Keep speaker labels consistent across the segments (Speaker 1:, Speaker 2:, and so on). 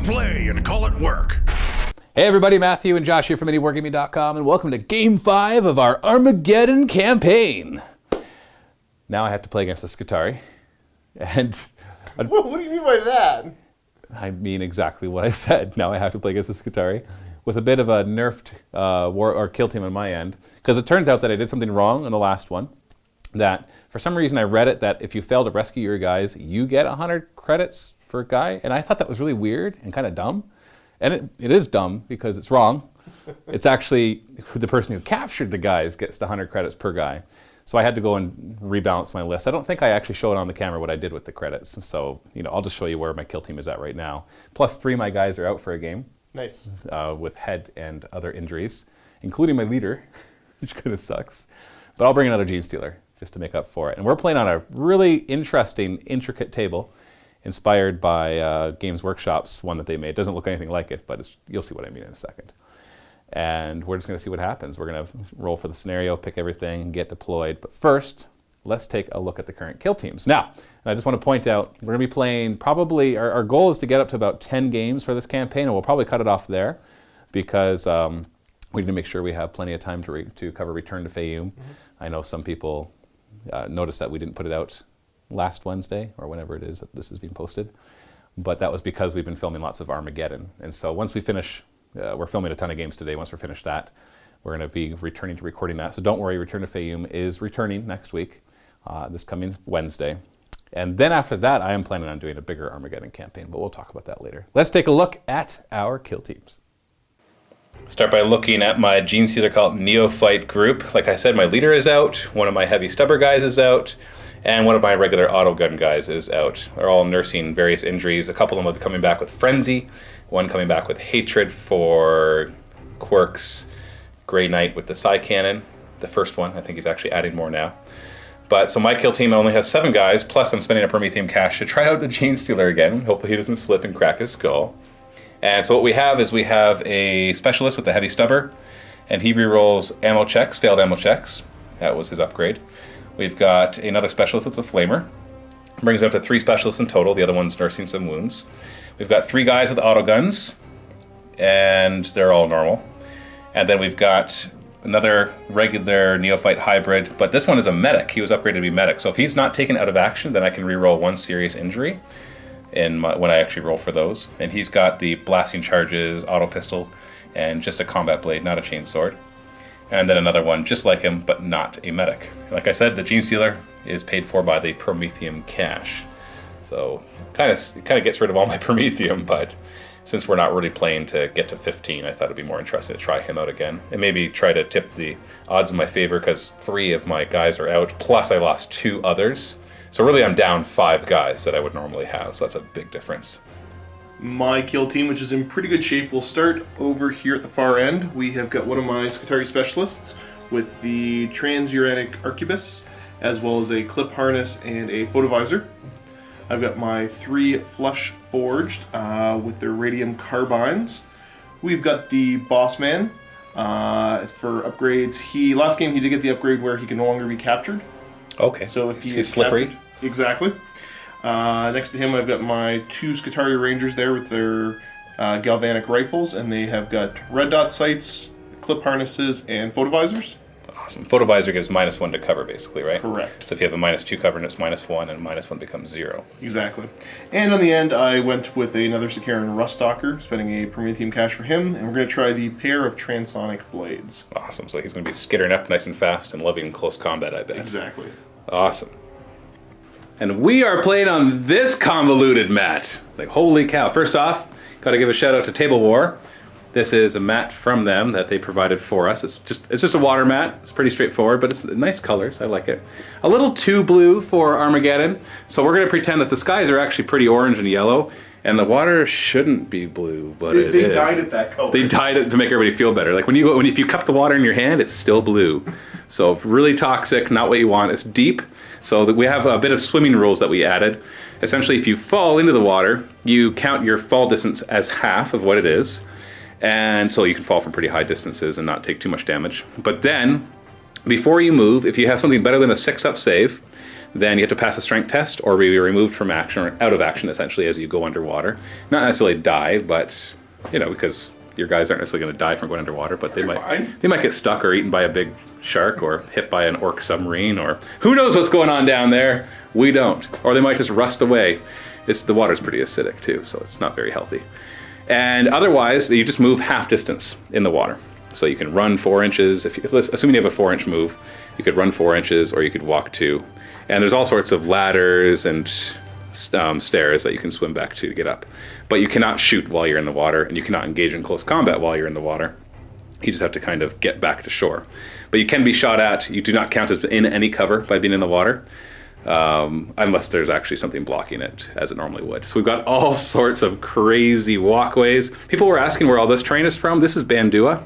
Speaker 1: it play and call it work.
Speaker 2: Hey everybody, Matthew and Josh here from MiniWarGaming.com, and welcome to Game 5 of our Armageddon campaign. Now I have to play against the Skitarii, and...
Speaker 3: What do you mean by that?
Speaker 2: I mean exactly what I said. Now I have to play against the Skitarii with a bit of a nerfed war or kill team on my end, because it turns out that I did something wrong in the last one. That for some reason I read it that if you fail to rescue your guys, you get 100 credits for a guy, and I thought that was really weird and kind of dumb. And it is dumb because it's wrong. It's actually the person who captured the guys gets the 100 credits per guy. So I had to go and rebalance my list. I don't think I actually showed on the camera what I did with the credits. So, I'll just show you where my kill team is at right now. Plus 3 of my guys are out for a game. Nice. With head and other injuries, including my leader, which kind of sucks. But I'll bring another Genestealer just to make up for it. And we're playing on a really interesting, intricate table inspired by Games Workshop's one that they made. It doesn't look anything like it, but you'll see what I mean in a second. And we're just going to see what happens. We're going to roll for the scenario, pick everything, and get deployed. But first, let's take a look at the current kill teams. Now, I just want to point out, we're going to be playing probably, our goal is to get up to about 10 games for this campaign, and we'll probably cut it off there because we need to make sure we have plenty of time to cover Return to Fayoum. I know some people noticed that we didn't put it out last Wednesday, or whenever it is that this is being posted. But that was because we've been filming lots of Armageddon. And so once we finish, we're filming a ton of games today. Once we're finished that, we're going to be returning to recording that. So don't worry, Return to Fayoum is returning next week, this coming Wednesday. And then after that, I am planning on doing a bigger Armageddon campaign, but we'll talk about that later. Let's take a look at our kill teams. Start by looking at my Genestealer Cult Neophyte group. Like I said, my leader is out, one of my heavy stubber guys is out, and one of my regular autogun guys is out. They're all nursing various injuries. A couple of them will be coming back with Frenzy, one coming back with Hatred for Quirk's Grey Knight with the Psy Cannon. The first one, I think he's actually adding more now. But so my kill team only has 7 guys, plus I'm spending a Prometheum cash to try out the Genestealer again. Hopefully he doesn't slip and crack his skull. And so what we have is we have a specialist with the heavy stubber, and he rerolls ammo checks, failed ammo checks. That was his upgrade. We've got another specialist with the flamer. Brings me up to 3 specialists in total. The other one's nursing some wounds. We've got 3 guys with autoguns, and they're all normal. And then we've got another regular neophyte hybrid, but this one is a medic. He was upgraded to be medic. So if he's not taken out of action, then I can reroll 1 serious injury when I actually roll for those. And he's got the blasting charges, auto pistol, and just a combat blade, not a chainsword. And then another one just like him, but not a medic. Like I said, the Genestealer is paid for by the Prometheum cash. So it kind of gets rid of all my Prometheum, but since we're not really playing to get to 15, I thought it'd be more interesting to try him out again. And maybe try to tip the odds in my favor, because 3 of my guys are out, plus I lost 2 others. So really I'm down 5 guys that I would normally have, so that's a big difference.
Speaker 3: My kill team, which is in pretty good shape, will start over here at the far end. We have got one of my Skitarii specialists with the transuranic arquebus, as well as a clip harness and a photovisor. I've got my 3 flush forged with their radium carbines. We've got the boss man for upgrades. Last game he did get the upgrade where he can no longer be captured.
Speaker 2: Okay,
Speaker 3: so if
Speaker 2: he's slippery.
Speaker 3: Captured, exactly. Next to him, I've got my 2 Skitarii Rangers there with their galvanic rifles, and they have got red dot sights, clip harnesses, and photovisors.
Speaker 2: Awesome. Photovisor gives -1 to cover, basically, right?
Speaker 3: Correct.
Speaker 2: So if you have a -2 cover, and it's -1, and -1 becomes 0.
Speaker 3: Exactly. And on the end, I went with another Sicaran Ruststalker, spending a Prometheum cash for him, and we're going to try the pair of transonic blades.
Speaker 2: Awesome. So he's going to be skittering up nice and fast and loving close combat, I bet.
Speaker 3: Exactly.
Speaker 2: Awesome. And we are playing on this Convoluted mat. Like, holy cow. First off, got to give a shout out to Table War. This is a mat from them that they provided for us. It's just a water mat. It's pretty straightforward, but it's nice colors. I like it. A little too blue for Armageddon, so we're going to pretend that the skies are actually pretty orange and yellow, and the water shouldn't be blue, but it is.
Speaker 3: They dyed it that color.
Speaker 2: They dyed it to make everybody feel better. Like if you cup the water in your hand, it's still blue. So really toxic, not what you want. It's deep, so that we have a bit of swimming rules that we added. Essentially, if you fall into the water, you count your fall distance as half of what it is. And so you can fall from pretty high distances and not take too much damage. But then, before you move, if you have something better than a 6-up save, then you have to pass a strength test or be removed from action or out of action essentially as you go underwater. Not necessarily die, but because your guys aren't necessarily going to die from going underwater, but they might get stuck or eaten by a big shark or hit by an orc submarine, or who knows what's going on down there. We don't. Or they might just rust away. The water's pretty acidic too, so it's not very healthy. And otherwise, you just move half distance in the water. So you can run 4 inches. Assuming you have a 4-inch move, you could run 4 inches or you could walk 2. And there's all sorts of ladders and stairs that you can swim back to get up. But you cannot shoot while you're in the water, and you cannot engage in close combat while you're in the water. You just have to kind of get back to shore. But you can be shot at. You do not count as in any cover by being in the water, unless there's actually something blocking it, as it normally would. So we've got all sorts of crazy walkways. People were asking where all this terrain is from. This is Bandua.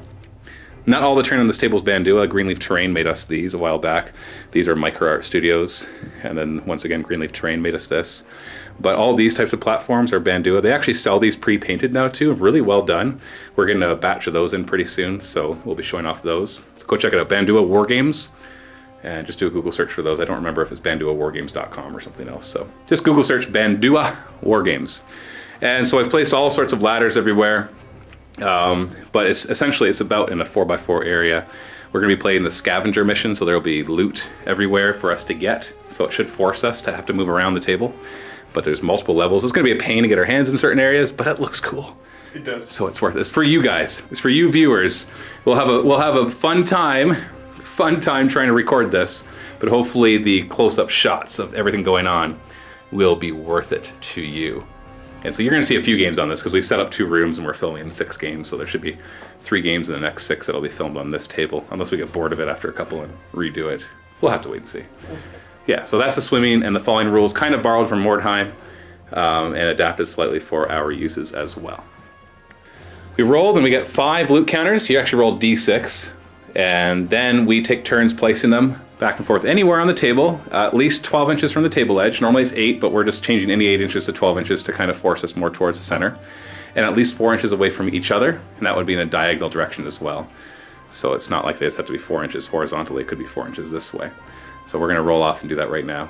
Speaker 2: Not all the terrain on this table is Bandua. Greenleaf Terrain made us these a while back. These are Micro Art Studios. And then once again, Greenleaf Terrain made us this. But all these types of platforms are Bandua. They actually sell these pre-painted now too. Really well done. We're getting a batch of those in pretty soon, so we'll be showing off those. So go check it out, Bandua Wargames. And just do a Google search for those. I don't remember if it's banduawargames.com or something else. So just Google search Bandua Wargames. And so I've placed all sorts of ladders everywhere. But it's about in a 4x4 area. We're going to be playing the scavenger mission, so there'll be loot everywhere for us to get. So it should force us to have to move around the table. But there's multiple levels. It's going to be a pain to get our hands in certain areas, but it looks cool.
Speaker 3: It does.
Speaker 2: So it's worth it. It's for you guys. It's for you viewers. We'll have a fun time trying to record this, but hopefully the close-up shots of everything going on will be worth it to you. And so you're going to see a few games on this because we've set up 2 rooms and we're filming 6 games. So there should be 3 games in the next 6 that'll be filmed on this table, unless we get bored of it after a couple and redo it. We'll have to wait and see. Yeah, so that's the swimming and the falling rules, kind of borrowed from Mordheim and adapted slightly for our uses as well. We rolled and we get 5 loot counters. You actually roll D6, and then we take turns placing them back and forth anywhere on the table, at least 12 inches from the table edge. Normally it's 8, but we're just changing any 8 inches to 12 inches to kind of force us more towards the center. And at least 4 inches away from each other, and that would be in a diagonal direction as well. So it's not like they just have to be 4 inches horizontally, it could be 4 inches this way. So we're going to roll off and do that right now.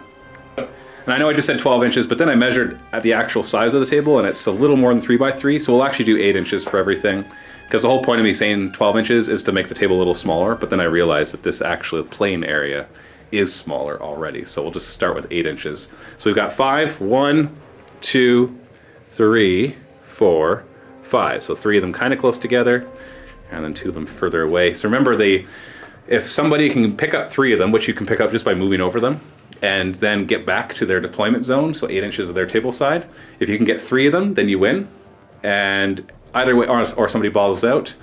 Speaker 2: And I know I just said 12 inches, but then I measured at the actual size of the table, and it's a little more than 3x3, so we'll actually do 8 inches for everything. Because the whole point of me saying 12 inches is to make the table a little smaller, but then I realized that this actual playing area is smaller already. So we'll just start with 8 inches. So we've got 5, 1, 2, 3, 4, 5. So 3 of them kind of close together, and then 2 of them further away. So remember, if somebody can pick up 3 of them, which you can pick up just by moving over them, and then get back to their deployment zone, so 8 inches of their table side, if you can get 3 of them, then you win. And either way, or somebody bottles out.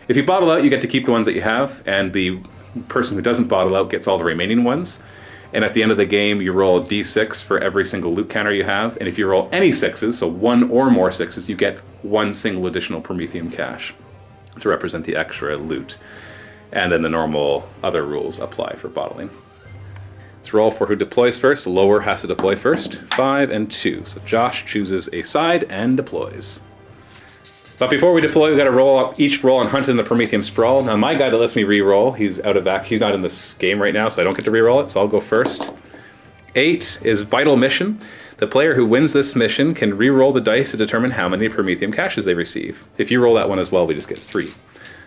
Speaker 2: If you bottle out, you get to keep the ones that you have, and the person who doesn't bottle out gets all the remaining ones. And at the end of the game, you roll a d6 for every single loot counter you have, and if you roll any 6s, so 1 or more 6s, you get 1 single additional Prometheum cash to represent the extra loot. And then the normal other rules apply for bottling. Let's roll for who deploys first. The lower has to deploy first. 5 and 2. So Josh chooses a side and deploys. But before we deploy, we've got to each roll on Hunt in the Prometheum Sprawl. Now my guy that lets me re-roll, he's out of back. He's not in this game right now, so I don't get to re-roll it, so I'll go first. 8 is Vital Mission. The player who wins this mission can re-roll the dice to determine how many Prometheum caches they receive. If you roll that one as well, we just get 3.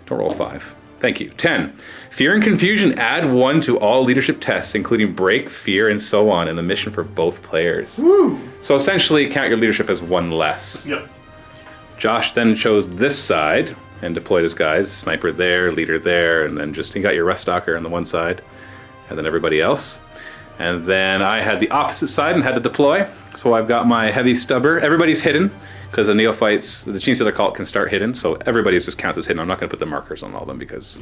Speaker 2: Don't roll 5. Thank you. 10. Fear and Confusion. Add 1 to all leadership tests, including Break, Fear, and so on, in the mission for both players. Woo! So essentially, count your leadership as 1 less.
Speaker 3: Yep.
Speaker 2: Josh then chose this side and deployed his guys. Sniper there, leader there, and then he got your rest stalker on the one side, and then everybody else. And then I had the opposite side and had to deploy. So I've got my heavy stubber. Everybody's hidden, because the neophytes, the Genestealer Cult can start hidden, so everybody's just counts as hidden. I'm not going to put the markers on all of them because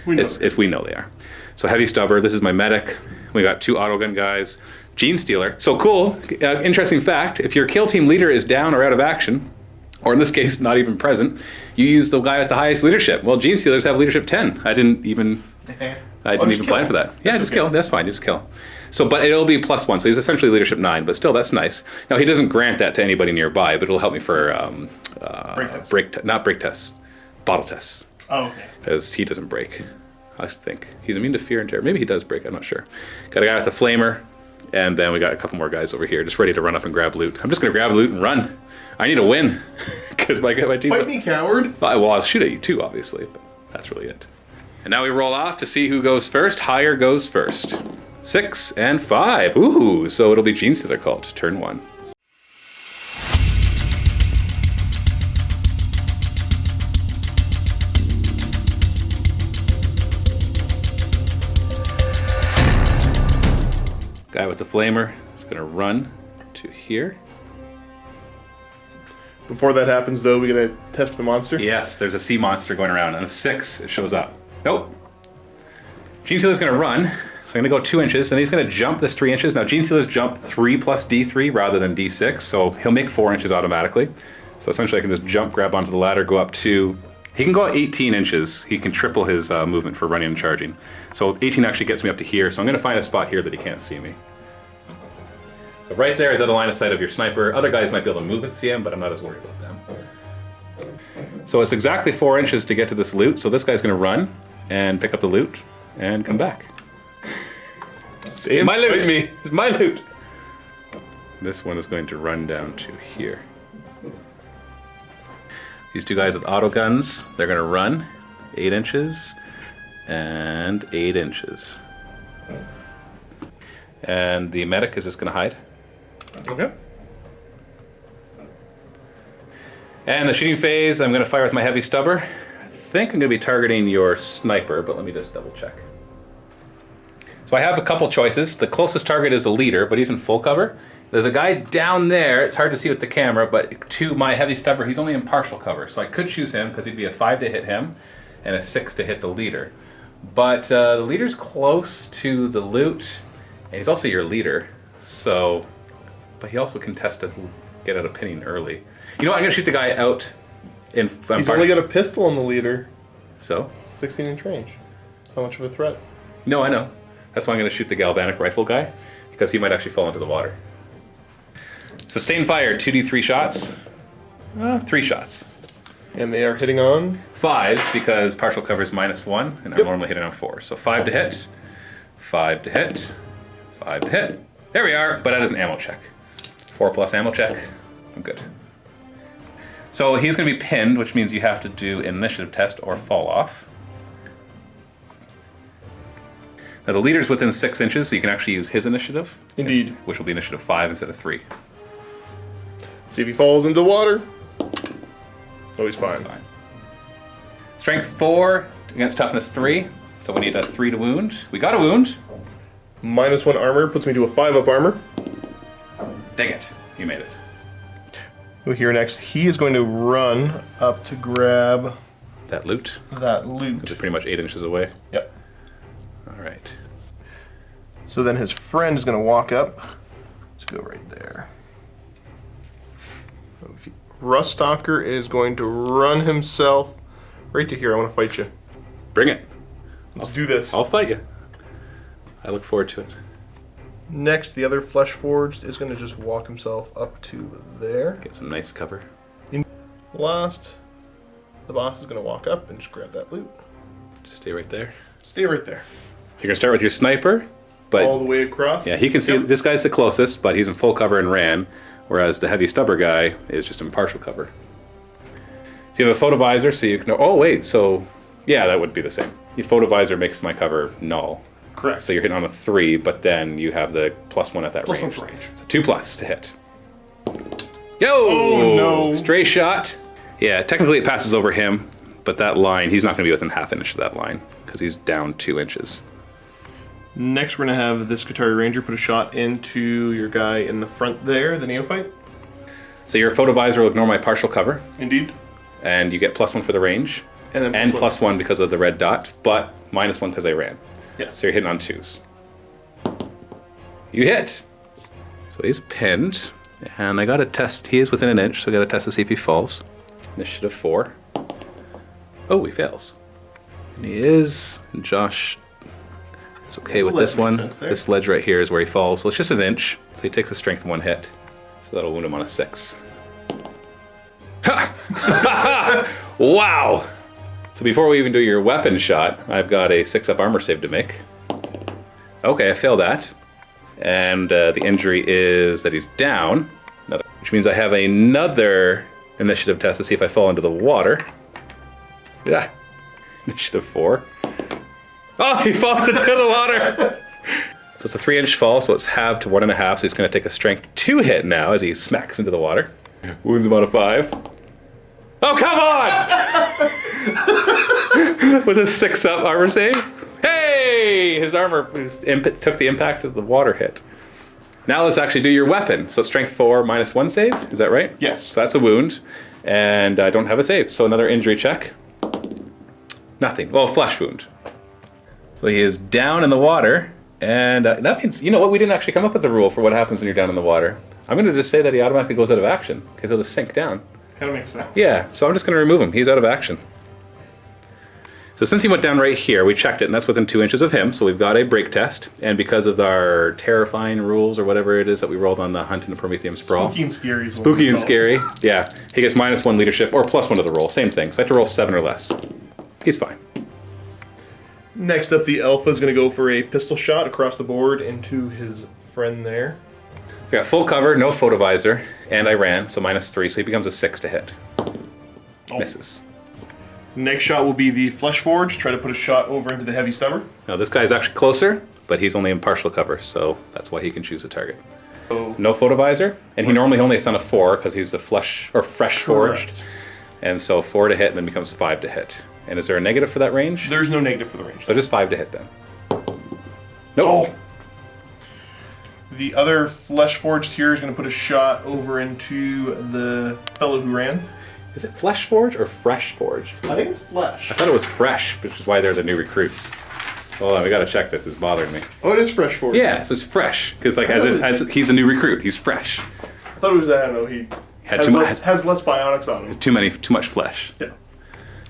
Speaker 2: we know they are. So heavy stubber, this is my medic. We got 2 autogun guys. Genestealer. So cool, interesting fact, if your kill team leader is down or out of action, or in this case, not even present, you use the guy at the highest leadership. Well, Genestealers have leadership 10. I didn't even plan for that. Yeah, just kill. That's fine, just kill. So, but it'll be +1, so he's essentially leadership 9, but still, that's nice. Now, he doesn't grant that to anybody nearby, but it'll help me for break tests, bottle tests.
Speaker 3: Oh, okay.
Speaker 2: Because he doesn't break, I think. He's immune to fear and terror. Maybe he does break, I'm not sure. Got a guy with the flamer, And then we got a couple more guys over here just ready to run up and grab loot. I'm just going to grab loot and run. I need a win because my team...
Speaker 3: Fight me, coward!
Speaker 2: Well, I'll shoot at you too, obviously, but that's really it. And now we roll off to see who goes first. Higher goes first. 6 and 5. Ooh, so it'll be Genestealer Cult, turn 1. Guy with the flamer is going to run to here.
Speaker 3: Before that happens, though, we gotta test the monster.
Speaker 2: Yes, there's a sea monster going around, and a 6, it shows up. Nope. Genestealer's going to run, so I'm going to go 2 inches, and he's going to jump this 3 inches. Now, Genestealer's jump 3 plus D3 rather than D6, so he'll make 4 inches automatically. So essentially I can just jump, grab onto the ladder, go up to... He can go 18 inches. He can triple his movement for running and charging. So 18 actually gets me up to here, so I'm going to find a spot here that he can't see me. So right there is out of line of sight of your sniper. Other guys might be able to move and see him, but I'm not as worried about them. So it's exactly 4 inches to get to this loot, so this guy's going to run and pick up the loot and come back.
Speaker 3: See him?
Speaker 2: My loot!
Speaker 3: Fight me.
Speaker 2: It's my loot! This one is going to run down to here. These 2 guys with auto guns, they're going to run 8 inches and 8 inches. And the medic is just going to hide.
Speaker 3: Okay.
Speaker 2: And the shooting phase, I'm going to fire with my heavy stubber. I think I'm going to be targeting your sniper, but let me just double check. So I have a couple choices. The closest target is the leader, but he's in full cover. There's a guy down there, it's hard to see with the camera, but to my heavy stubber, he's only in partial cover. So I could choose him because he'd be a 5 to hit him and a 6 to hit the leader. But the leader's close to the loot, and he's also your leader. So, but he also can test to get out of pinning early. You know what, I'm gonna shoot the guy out in...
Speaker 3: He's only got a pistol on the leader.
Speaker 2: So?
Speaker 3: 16-inch range. It's not much of a threat.
Speaker 2: No, I know. That's why I'm gonna shoot the galvanic rifle guy, because he might actually fall into the water. Sustained fire, 2d3 shots. 3 shots.
Speaker 3: And they are hitting on?
Speaker 2: 5s, because partial cover is -1, and I'm normally hitting on 4. So 5 to hit, 5 to hit, 5 to hit. There we are, but that is an ammo check. 4 plus ammo check. I'm good. So he's going to be pinned, which means you have to do an initiative test or fall off. Now the leader's within 6 inches, so you can actually use his initiative.
Speaker 3: Indeed.
Speaker 2: Which will be initiative 5 instead of 3.
Speaker 3: See if he falls into the water. Oh, he's fine.
Speaker 2: Strength 4 against toughness 3, so we need a 3 to wound. We got a wound.
Speaker 3: -1 armor puts me to a 5-up armor.
Speaker 2: Dang it, you made it.
Speaker 3: Here next, he is going to run up to grab
Speaker 2: That loot,
Speaker 3: that loot.
Speaker 2: which is pretty much 8 inches away.
Speaker 3: Yep.
Speaker 2: All right.
Speaker 3: So then his friend is going to walk up. Let's go right there. Ruststalker is going to run himself right to here. I want to fight you.
Speaker 2: Bring it.
Speaker 3: Let's do this.
Speaker 2: I'll fight you. I look forward to it.
Speaker 3: Next, the other Flesh Forged is going to just walk himself up to there.
Speaker 2: Get some nice cover.
Speaker 3: Last, the boss is going to walk up and just grab that loot.
Speaker 2: Just stay right there.
Speaker 3: Stay right there.
Speaker 2: So you're going to start with your sniper, but
Speaker 3: All the way across.
Speaker 2: yeah, he can see.
Speaker 3: Yep.
Speaker 2: This guy's the closest, but he's in full cover and ran, whereas the heavy stubber guy is just in partial cover. So you have a photovisor, so you can. Oh wait, so yeah, that would be the same. Your photovisor makes my cover null.
Speaker 3: Correct.
Speaker 2: So you're hitting on a 3, but then you have the +1 at that
Speaker 3: +1
Speaker 2: range.
Speaker 3: for range.
Speaker 2: So 2+ to hit. Yo!
Speaker 3: Oh, no.
Speaker 2: Stray shot. Yeah, technically it passes over him, but that line, he's not going to be within half inch of that line because he's down 2 inches.
Speaker 3: Next, we're going to have this Skitarii Ranger put a shot into your guy in the front there, the Neophyte.
Speaker 2: So your photovisor will ignore my partial cover,
Speaker 3: Indeed.
Speaker 2: and you get +1 for the range,
Speaker 3: And then
Speaker 2: and
Speaker 3: +1.
Speaker 2: +1 because of the red dot, but -1 because I ran.
Speaker 3: Yes.
Speaker 2: So you're hitting on 2s. You hit. So he's pinned, and I got to test. He is within an inch, so I got to test to see if he falls. Initiative 4. Oh, he fails. And he is. And Josh is okay with
Speaker 3: Ledge
Speaker 2: this
Speaker 3: makes
Speaker 2: one.
Speaker 3: sense there.
Speaker 2: This ledge right here is where he falls, so it's just an inch. So he takes a strength 1 hit. So that'll wound him on a 6. Ha! Wow! So before we even do your weapon shot, I've got a 6-up armor save to make. Okay, I failed that. And the injury is that he's down, which means I have another initiative test to see if I fall into the water. Yeah, initiative 4. Oh, he falls into the water! So it's a 3-inch fall, so it's halved to 1.5, so he's going to take a strength 2 hit now as he smacks into the water. Wounds him on a 5. Oh, come on! With a 6 up armor save. Hey! His armor took the impact of the water hit. Now let's actually do your weapon. So strength 4 minus 1 save, is that right?
Speaker 3: Yes.
Speaker 2: So that's a wound, and I don't have a save, so another injury check. Nothing. Well, flesh wound. So he is down in the water, and that means, you know what, we didn't actually come up with the rule for what happens when you're down in the water. I'm going to just say that he automatically goes out of action, because he'll just sink down.
Speaker 3: Kind of makes sense.
Speaker 2: Yeah, so I'm just going to remove him. He's out of action. So since he went down right here, we checked it, and that's within 2 inches of him, so we've got a break test. And because of our terrifying rules, or whatever it is that we rolled on the Hunt in the Prometheum Sprawl.
Speaker 3: Spooky and scary.
Speaker 2: Spooky and scary, yeah. He gets -1 leadership, or +1 to the roll, same thing. So I have to roll 7 or less. He's fine.
Speaker 3: Next up, the Alpha is going to go for a pistol shot across the board into his friend there.
Speaker 2: We got full cover, no photovisor, and I ran, so -3, so he becomes a 6 to hit.
Speaker 3: Oh.
Speaker 2: Misses.
Speaker 3: Next shot will be the Flesh Forge. Try to put a shot over into the Heavy Stubber.
Speaker 2: Now this guy's actually closer, but he's only in partial cover, so that's why he can choose a target.
Speaker 3: So,
Speaker 2: No photovisor, and he normally only hits on a 4 because he's the fresh forged,
Speaker 3: correct.
Speaker 2: and so 4 to hit, and then becomes 5 to hit. And is there a negative for that range?
Speaker 3: There's no negative for the range.
Speaker 2: So just 5 to hit then. No.
Speaker 3: Oh. The other Flesh Forged here is going to put a shot over into the fellow who ran.
Speaker 2: Is it flesh forged or fresh forged?
Speaker 3: I think it's Flesh.
Speaker 2: I thought it was fresh, which is why they're the new recruits. Hold on, we gotta check this. It's bothering me.
Speaker 3: Oh, it is Fresh Forged.
Speaker 2: Yeah, so it's fresh because like as he's a new recruit, he's fresh.
Speaker 3: I thought it was, I don't know, he
Speaker 2: Had
Speaker 3: has less bionics on him.
Speaker 2: Too much flesh.
Speaker 3: Yeah.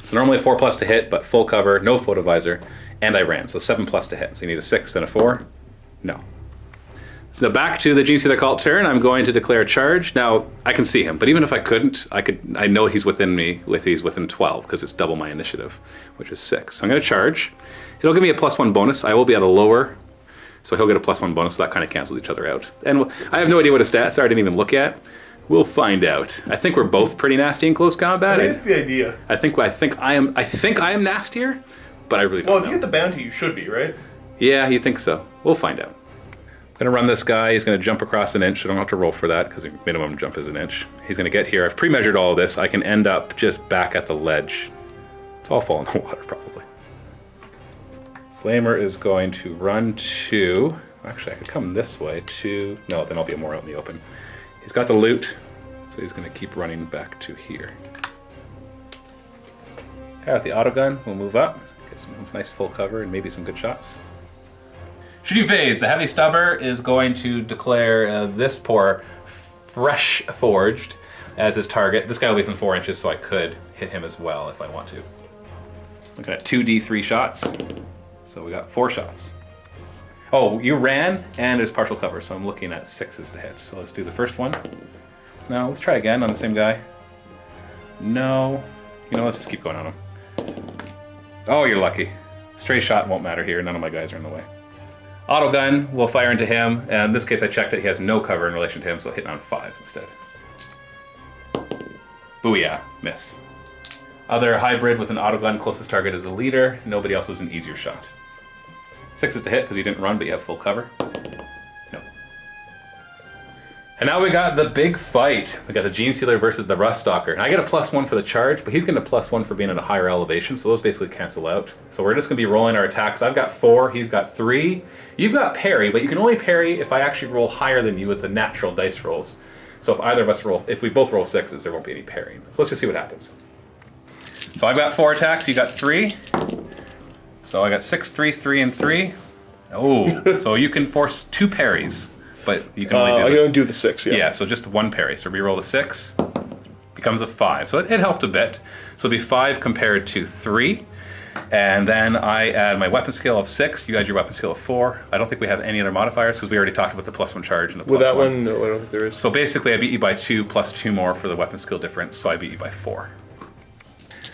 Speaker 2: So normally a 4+ to hit, but full cover, no photovisor, and I ran, so 7+ to hit. So you need a 6, then a 4. No. So back to the Genestealer Cult turn. I'm going to declare a charge. Now I can see him, but even if I couldn't, I know he's within me. He's within 12 because it's double my initiative, which is 6. So I'm going to charge. It'll give me a +1 bonus. I will be at a lower, so he'll get a +1 bonus. So that kind of cancels each other out. And I have no idea what his stats are. I didn't even look at. We'll find out. I think we're both pretty nasty in close combat.
Speaker 3: I think that's the idea.
Speaker 2: I think I am nastier, but I really don't know.
Speaker 3: Well, if you get the bounty, you should be, right?
Speaker 2: Yeah, you think so. We'll find out. I'm going to run this guy. He's going to jump across an inch. I don't have to roll for that because the minimum jump is an inch. He's going to get here. I've pre-measured all of this. I can end up just back at the ledge. It's all fall in the water, probably. Flamer is going to run to... Actually, I could come this way to... No, then I'll be more out in the open. He's got the loot, so he's going to keep running back to here. Guy with the autogun will move up. Get some nice full cover and maybe some good shots. Shooting phase. The Heavy Stubber is going to declare this poor Fresh Forged as his target. This guy will be within 4 inches, so I could hit him as well if I want to. Looking at 2d3 shots. So we got 4 shots. Oh, you ran and there's partial cover, so I'm looking at 6s to hit. So let's do the first one. No, let's try again on the same guy. No. You know, let's just keep going on him. Oh, you're lucky. Stray shot won't matter here. None of my guys are in the way. Autogun will fire into him, and in this case I checked that he has no cover in relation to him, so hit on 5s instead. Booyah, miss. Other hybrid with an autogun, closest target is a leader. Nobody else is an easier shot. 6 is to hit because you didn't run, but you have full cover. No. And now we got the big fight. We got the Genestealer versus the Ruststalker. And I get a +1 for the charge, but he's getting a +1 for being at a higher elevation, so those basically cancel out. So we're just going to be rolling our attacks. I've got 4, he's got 3. You've got parry, but you can only parry if I actually roll higher than you with the natural dice rolls. So if either of us roll, if we both roll 6s, there won't be any parrying. So let's just see what happens. So I've got 4 attacks, you got 3. So I got 6, 3, 3, and 3. Oh, so you can force 2 parries, but you can only do this.
Speaker 3: I'm going to do the 6, yeah.
Speaker 2: Yeah, so just 1 parry. So reroll the 6, becomes a 5. So it helped a bit. So it'll be 5 compared to 3. And then I add my weapon skill of 6. You add your weapon skill of 4. I don't think we have any other modifiers because we already talked about the +1 charge and the +1.
Speaker 3: With that one, no, I don't think there is.
Speaker 2: So basically I beat you by 2 plus 2 more for the weapon skill difference, so I beat you by 4.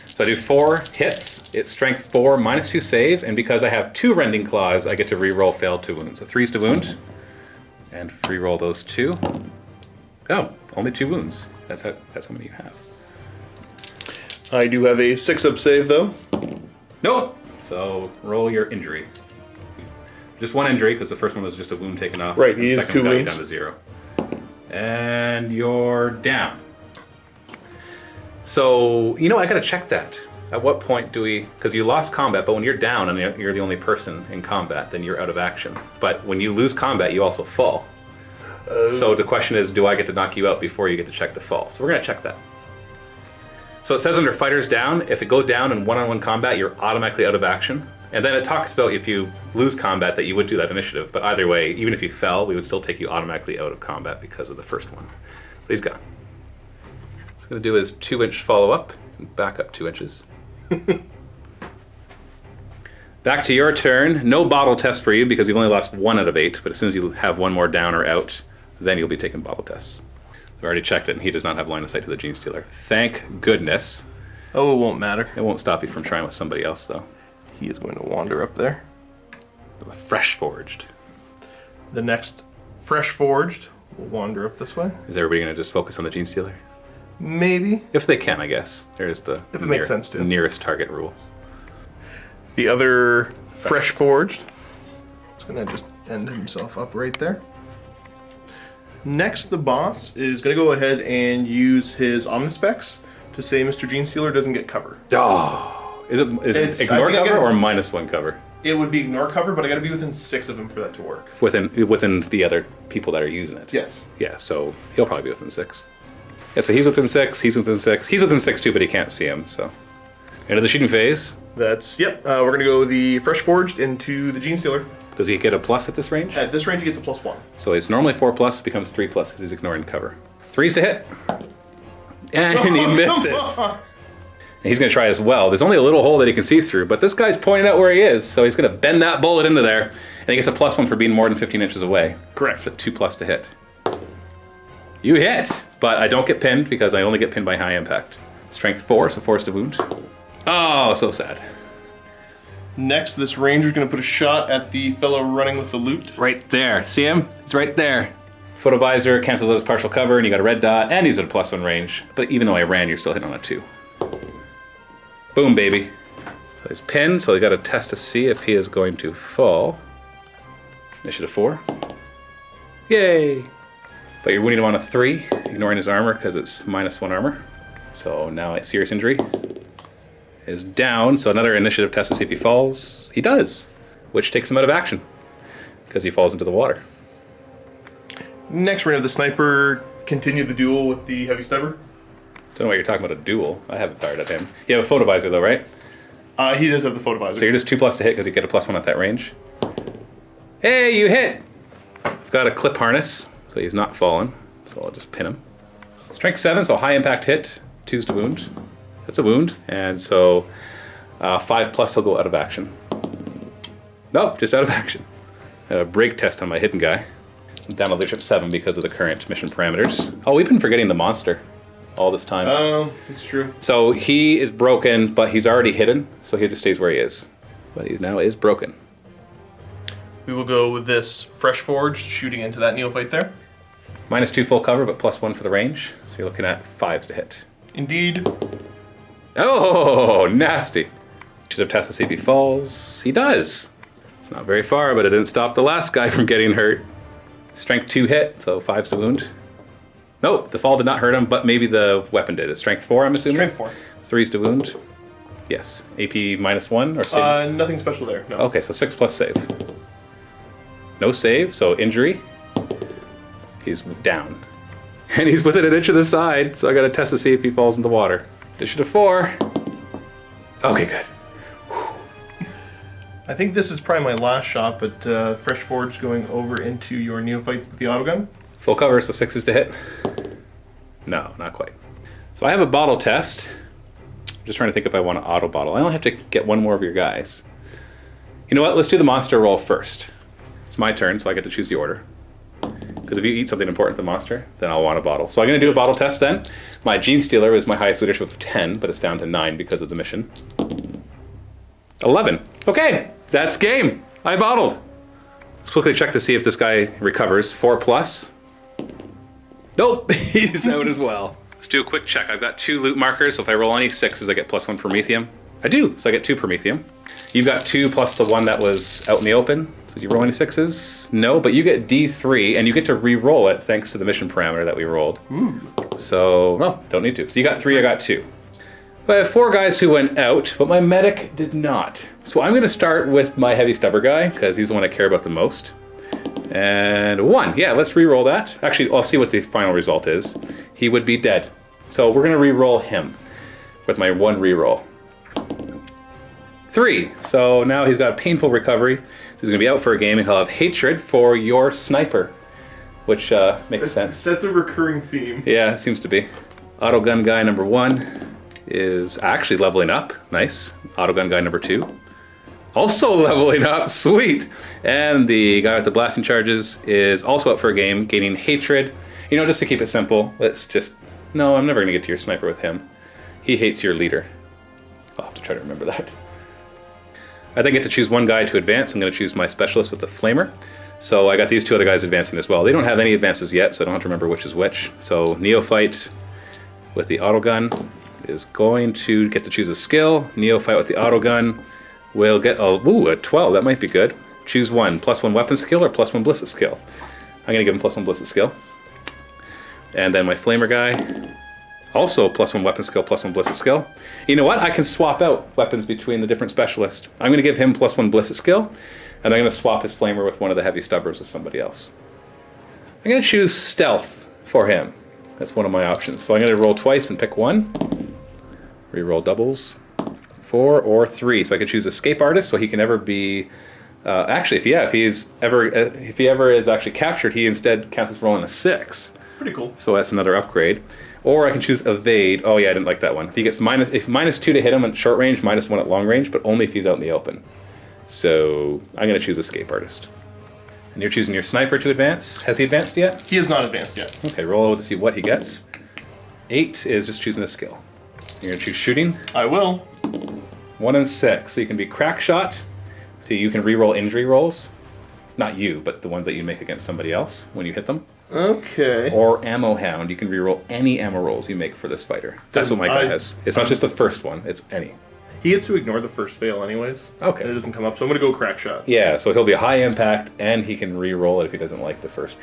Speaker 2: So I do 4 hits, it's strength 4 minus 2 save, and because I have 2 rending claws, I get to re-roll failed 2 wounds. So 3's to wound, And free roll those 2. Oh, only 2 wounds. That's how many you have.
Speaker 3: I do have a 6-up save, though.
Speaker 2: Nope. So roll your injury. Just 1 injury, because the first one was just a wound taken off.
Speaker 3: Right, he
Speaker 2: the
Speaker 3: is
Speaker 2: second
Speaker 3: 2
Speaker 2: got you
Speaker 3: wounds.
Speaker 2: down to 0. And you're down. So, I gotta check that. At what point do we... Because you lost combat, but when you're down and you're the only person in combat, then you're out of action. But when you lose combat, you also fall. So the question is, do I get to knock you out before you get to check the fall? So we're gonna check that. So it says under fighters down, if it goes down in one-on-one combat, you're automatically out of action. And then it talks about if you lose combat that you would do that initiative. But either way, even if you fell, we would still take you automatically out of combat because of the first one. So he's gone. What he's going to do is 2-inch follow-up and back up 2 inches. Back to your turn. No bottle test for you because you've only lost 1 out of 8. But as soon as you have 1 more down or out, then you'll be taking bottle tests. I've already checked it, and he does not have line of sight to the Genestealer. Thank goodness.
Speaker 3: Oh, it won't matter.
Speaker 2: It won't stop you from trying with somebody else, though.
Speaker 3: He is going to wander up there.
Speaker 2: Fresh forged.
Speaker 3: The next fresh forged will wander up this way.
Speaker 2: Is everybody going to just focus on the Genestealer?
Speaker 3: Maybe.
Speaker 2: If they can, I guess. There's the
Speaker 3: If it makes sense to.
Speaker 2: Nearest target rule.
Speaker 3: The other fresh forged is going to just end himself up right there. Next, the boss is going to go ahead and use his Omnispecs to say Mr. Genestealer doesn't get cover.
Speaker 2: Oh, is it ignore
Speaker 3: I think
Speaker 2: cover or -1 cover?
Speaker 3: It would be ignore cover, but I got to be within 6 of him for that to work.
Speaker 2: Within the other people that are using it.
Speaker 3: Yes.
Speaker 2: Yeah, so he'll probably be within 6. Yeah, so he's within 6. He's within 6. He's within 6 too, but he can't see him. So into the shooting phase.
Speaker 3: That's yep. We're going to go the fresh forged into the Genestealer.
Speaker 2: Does he get a plus at this range?
Speaker 3: At this range, he gets a +1.
Speaker 2: So it's normally 4+, becomes 3+ because he's ignoring cover. 3's to hit. And he misses. And he's going to try as well. There's only a little hole that he can see through, but this guy's pointing out where he is, so he's going to bend that bullet into there, and he gets a +1 for being more than 15 inches away.
Speaker 3: Correct.
Speaker 2: It's a 2+ to hit. You hit, but I don't get pinned because I only get pinned by high impact. Strength 4, so 4 is to wound. Oh, so sad.
Speaker 3: Next, this ranger's going to put a shot at the fellow running with the loot.
Speaker 2: Right there. See him? He's right there. Photovisor cancels out his partial cover, and you got a red dot, and he's at a +1 range. But even though I ran, you're still hitting on a 2. Boom, baby. So he's pinned, so we got to test to see if he is going to fall. Initiative 4. Yay! But you're wounding him on a 3, ignoring his armor because it's -1 armor. So now a serious injury is down, so another initiative test to see if he falls. He does, which takes him out of action because he falls into the water.
Speaker 3: Next, we're going to have the sniper continue the duel with the heavy stubber.
Speaker 2: Don't know why you're talking about a duel. I haven't fired at him. You have a photovisor though, right?
Speaker 3: He does have the photovisor.
Speaker 2: So you're just 2+ to hit because you get a +1 at that range. Hey, you hit! I've got a clip harness, so he's not falling. So I'll just pin him. Strength 7, so high impact hit. 2's to wound. That's a wound. And so 5+ he'll go out of action. Nope, just out of action. A break test on my hidden guy. Down to leadership 7 because of the current mission parameters. Oh, we've been forgetting the monster all this time.
Speaker 3: Oh, it's true.
Speaker 2: So he is broken, but he's already hidden, so he just stays where he is. But he now is broken.
Speaker 3: We will go with this fresh forged shooting into that neophyte there.
Speaker 2: -2 full cover, but +1 for the range. So you're looking at 5s to hit.
Speaker 3: Indeed.
Speaker 2: Oh, nasty. Should have tested to see if he falls. He does. It's not very far, but it didn't stop the last guy from getting hurt. Strength 2 hit, so 5's to wound. Nope, the fall did not hurt him, but maybe the weapon did. It's Strength 4, I'm assuming?
Speaker 3: Strength 4.
Speaker 2: 3's to wound. Yes. AP -1 or save?
Speaker 3: Nothing special there, no.
Speaker 2: Okay, so 6+ save. No save, so injury. He's down. And he's within an inch of the side, so I gotta test to see if he falls in the water. Initiative 4. Okay, good.
Speaker 3: I think this is probably my last shot, but fresh forged going over into your neophyte with the autogun.
Speaker 2: Full cover, so 6 is to hit. No, not quite. So I have a bottle test. I'm just trying to think if I want to auto bottle. I only have to get 1 more of your guys. You know what? Let's do the monster roll first. It's my turn, so I get to choose the order. Because if you eat something important to the monster, then I'll want a bottle. So I'm going to do a bottle test then. My Genestealer is my highest leadership of 10, but it's down to 9 because of the mission. 11. Okay, that's game. I bottled. Let's quickly check to see if this guy recovers. 4+. Nope, he's out as well. Let's do a quick check. I've got 2 loot markers, so if I roll any 6s, I get +1 Promethium. I do, so I get 2 Promethium. You've got 2 plus the one that was out in the open. So did you roll any 6s? No, but you get D3, and you get to re-roll it thanks to the mission parameter that we rolled. So, well, don't need to. So you got 3, I got 2. I have 4 guys who went out, but my medic did not. So I'm going to start with my heavy stubber guy, because he's the one I care about the most. And 1. Yeah, let's re-roll that. Actually, I'll see what the final result is. He would be dead. So we're going to re-roll him with my 1 re-roll. 3. So now he's got a painful recovery. He's going to be out for a game, and he'll have hatred for your sniper, which makes sense.
Speaker 3: That's a recurring theme.
Speaker 2: Yeah, it seems to be. Autogun guy number 1 is actually leveling up. Nice. Autogun guy number 2. Also leveling up. Sweet. And the guy with the blasting charges is also up for a game, gaining hatred. You know, just to keep it simple, let's just... No, I'm never going to get to your sniper with him. He hates your leader. I'll have to try to remember that. I then get to choose 1 guy to advance. I'm going to choose my specialist with the flamer. So I got these 2 other guys advancing as well. They don't have any advances yet, so I don't have to remember which is which. So Neophyte with the autogun is going to get to choose a skill. Neophyte with the autogun will get a 12. That might be good. Choose 1. +1 weapon skill or +1 ballistic skill. I'm going to give him +1 ballistic skill. And then my flamer guy, also +1 weapon skill, +1 ballistic skill. You know what? I can swap out weapons between the different specialists. I'm going to give him +1 ballistic skill, and I'm going to swap his flamer with one of the heavy stubbers with somebody else. I'm going to choose stealth for him. That's one of my options. So I'm going to roll twice and pick 1. Reroll doubles. 4 or 3. So I can choose escape artist, so he can never be. Actually, if he ever is actually captured, he instead counts as rolling a 6.
Speaker 3: Pretty cool.
Speaker 2: So that's another upgrade. Or I can choose evade. Oh yeah, I didn't like that one. He gets -2 to hit him at short range, -1 at long range, but only if he's out in the open. So I'm going to choose escape artist. And you're choosing your sniper to advance. Has he advanced yet?
Speaker 3: He has not advanced yet.
Speaker 2: Okay, roll to see what he gets. 8 is just choosing a skill. You're going to choose shooting.
Speaker 3: I will.
Speaker 2: 1 and 6. So you can be crack shot. So you can re-roll injury rolls. Not you, but the ones that you make against somebody else when you hit them.
Speaker 3: Okay.
Speaker 2: Or ammo hound. You can re-roll any ammo rolls you make for this fighter. That's what my guy has. It's not just the first one, it's any.
Speaker 3: He gets to ignore the first fail anyways.
Speaker 2: Okay.
Speaker 3: And it doesn't come up, so I'm going to go crack shot.
Speaker 2: Yeah, so he'll be a high impact, and he can re-roll it if he doesn't like the first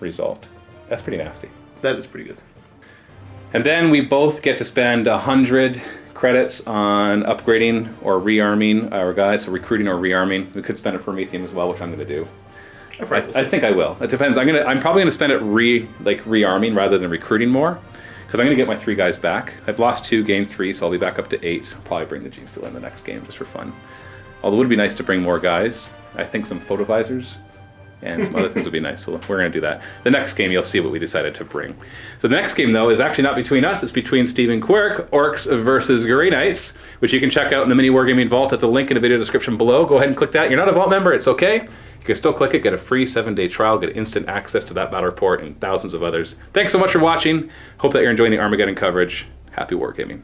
Speaker 2: result. That's pretty nasty.
Speaker 3: That is pretty good.
Speaker 2: And then we both get to spend 100 credits on upgrading or rearming our guys, so recruiting or rearming. We could spend a Promethium as well, which I'm going to do. I think I will. It depends. I'm probably going to spend it rearming rather than recruiting more, because I'm going to get my 3 guys back. I've lost 2, gained 3, so I'll be back up to 8. I'll probably bring the Genestealer in the next game just for fun. Although it would be nice to bring more guys. I think some photovisors and some other things would be nice, so we're going to do that. The next game, you'll see what we decided to bring. So the next game, though, is actually not between us. It's between Stephen Quirk, Orcs versus Skari Knights, which you can check out in the MiniWarGaming Vault at the link in the video description below. Go ahead and click that. You're not a Vault member, it's okay. You can still click it, get a free 7-day trial, get instant access to that battle report and thousands of others. Thanks so much for watching. Hope that you're enjoying the Armageddon coverage. Happy wargaming.